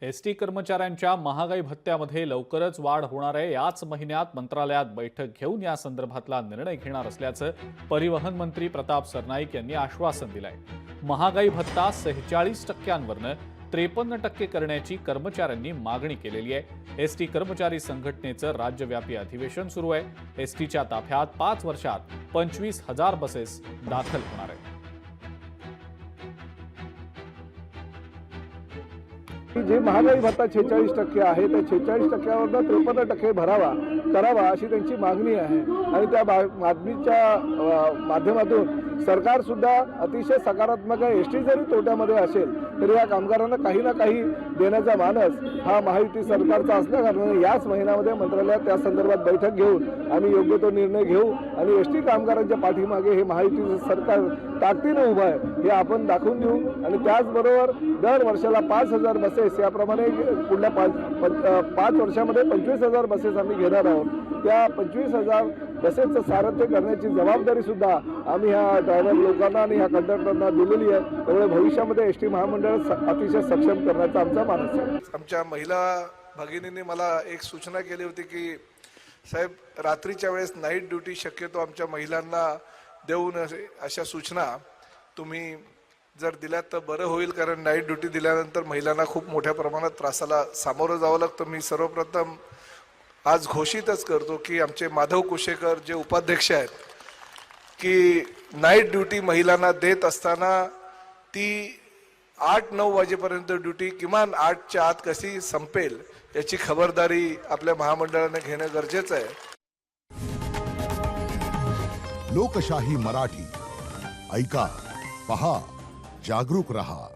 ST कर्मचाऱ्यांच्या महागाई भत्त्यामध्ये लवकरच वाढ होणार आहे। याच महिन्यात मंत्रालयात बैठक घेऊन या संदर्भातला निर्णय घेणार असल्याचं परिवहन मंत्री प्रताप सरनाईक यांनी आश्वासन दिलंय। महागाई भत्ता 46%वरनं 53% करण्याची कर्मचाऱ्यांनी मागणी केलेली आहे। एसटी कर्मचारी संघटनेचं राज्यव्यापी अधिवेशन सुरू आहे। एसटीच्या ताफ्यात 5 वर्षात 25,000 बसेस दाखल होणार आहेत। जे महागाई भत्ता 46% आहे त्या 46%वरनं 53% करावा अशी त्यांची मागणी आहे आणि त्या मागणीच्या माध्यमातून सरकार सुद्धा अतिशय सकारात्मक आहे। एसटी जरी तोट्यामध्ये असेल तरी या कामगारांना काही ना काही देण्याचा मानस हा महायुती सरकारचा असल्याकारणाने याच महिन्यामध्ये मंत्रालयात त्या संदर्भात बैठक घेऊन आम्ही योग्य तो निर्णय घेऊ आणि एसटी कामगारांच्या पाठीमागे हे महायुतीचं सरकार ताकदीने उभं आहे हे आपण दाखवून देऊ आणि त्याचबरोबर दर वर्षाला 5,000 बसेस याप्रमाणे पुढल्या 5 वर्षामध्ये 25,000 बसेस आम्ही घेणार आहोत। त्या 25,000 बसेसचं सारथ्य करण्याची जबाबदारी सुद्धा आम्ही ह्या ड्रायव्हर लोकांना आणि ह्या कंडक्टरना दिलेली आहे। त्यामुळे भविष्यामध्ये एसटी महामंडळ अतिशय सक्षम करण्याचा आमचा मानस आहे। आमच्या महिला भगिनींनी मला एक सूचना केली होती की साहेब रात्रीच्या वेळेस नाईट ड्युटी शक्यतो आमच्या महिलांना देऊ नये, अशा सूचना तुम्ही जर दिल्यात तर बरं होईल, कारण नाईट ड्युटी दिल्यानंतर महिलांना खूप मोठ्या प्रमाणात त्रासाला सामोरं जावं लागतं। मी सर्वप्रथम आज घोषितच करतो की आमचे माधव कुशेकर जे उपाध्यक्ष आहेत की नाईट ड्युटी महिलांना देत असताना ती 8-9 वाजेपर्यंत ड्युटी किमान 8च्या आत कशी संपेल याची खबरदारी आपल्या महामंडळाने घेणं गरजेचं आहे। लोकशाही मराठी ऐका, पहा, जागरूक रहा।